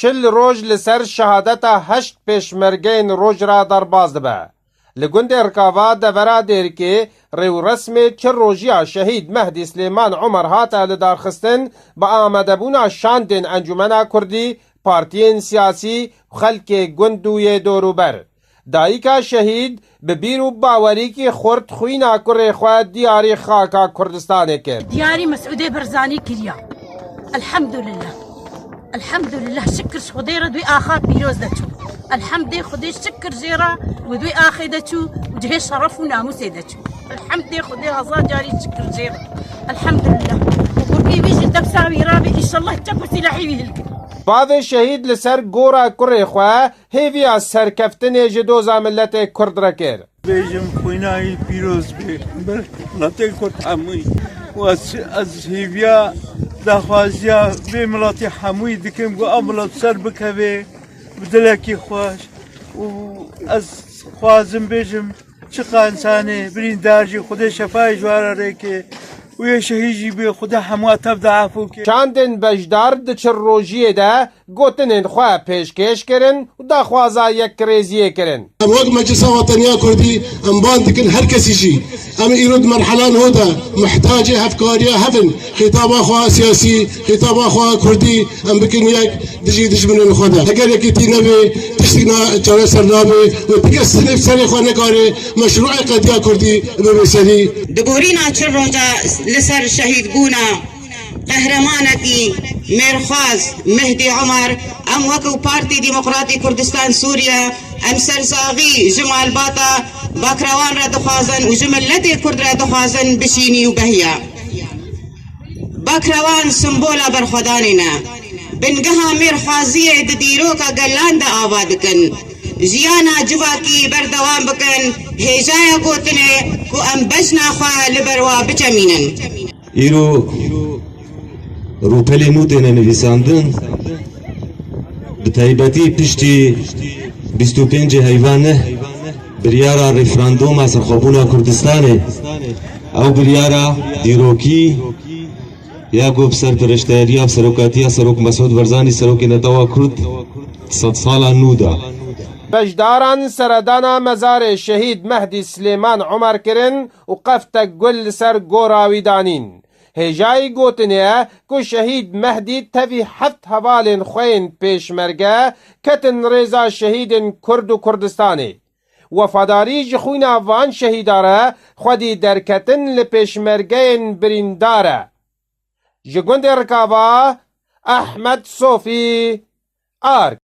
چل روج لسر شهادت 8 پیشمرگین روج را درباز دبه. لگند ارکاوا دورا دیر که ریو رسم 4 روژیا شهید مهدی سلیمان عمر هاتا لدارخستن با آمدبونا شاندن انجمنا کردی پارتین سیاسی خلک گندوی دوروبر. دایکا شهید ببیر و باوری که خورد خوینا کره خواه دیاری خاکا کردستان کرد. دیاری مسعود برزانی کریا. الحمد لله شكر خدي ردوي آخات بيروز دتشو الحمد خدي شكر جيرا ودوي آخي دتشو وجهي شرف وناموس دتشو الحمد خدي هزار جاري شكر جيرا الحمد لله وقربي بيجي دبساوي رابي إن شاء الله تجبو سلاحي بيهلك بعض شهید لسر گورا کره خواه هیویا سرکفتن جدوزا ملت کرد را کرد. بیجم خوینایی پیروز بی ملت کرد هموی و از هیویا دخوازیا به ملت هموی دکم گو املت سر بکوه بدلکی خوش و از خوازم بیجم چقا انسانه برین دارجی خود شفای جواره ری که و یه شهیجی به خود همه تبدأ عفو که چندن بجدار دچر روژیه ده گوتنین خواه پیشکش کرن و دا خوازا یک کریزیه کرن. وقت مجلس وطنية كردي ام باندكن هر كسي شي ام يرد مرحلان هودا محتاجة افكاريا هفن خطاب اخوة سياسي خطاب اخوة كردي ام بكن يك دجي من الخودا اگر يكي تي نبي تشتنا چاره سرنابي و بك سنف سري خو نكاري مشروع قضية كردي بمثالي دبورينا چر روجا لسر شهيد بونا قهرمانكي ميرخواز مهدي عمر ام وكو بارتي ديمقراطي كردستان سوريا ام سرزاغي جمال باطا باكروان را دخوازن و جملتي كرد را دخوازن بشيني و بهيا باكروان سمبولا برخداننا بنگها ميرخوازية دديروكا گلان دا آوادكن جيانا جواكي بردوان بكن هجايا قوتنه كو ام بجنا خواه لبروا بچمينن روپلی نو دینه نویساندن به تایبەتی پشتی 25 هەیوانە بریارە ریفراندۆما سەرخۆبوونا کوردستانê ئەو بریارە دیرۆکی یا گۆ سەرپەرشتیاریە سەرۆکاتیە سەرۆک مەسعود بەرزانی سەرۆکی نەتەوا کورد 100 ساڵە نودا. بجداران سردانا مزار شهید مهدی سلیمان عمر کرن و قفت گل سر گوراوی دانین. هجای گوتنه که شهید مهدی تفی 7 هوالن خوین پیشمرگه کتن ریزا شهید کرد و کردستانی. وفاداری جخوین وان شهیداره خودی درکتن لپیشمرگه برینداره. جگوند رکاوا احمد صوفی آرک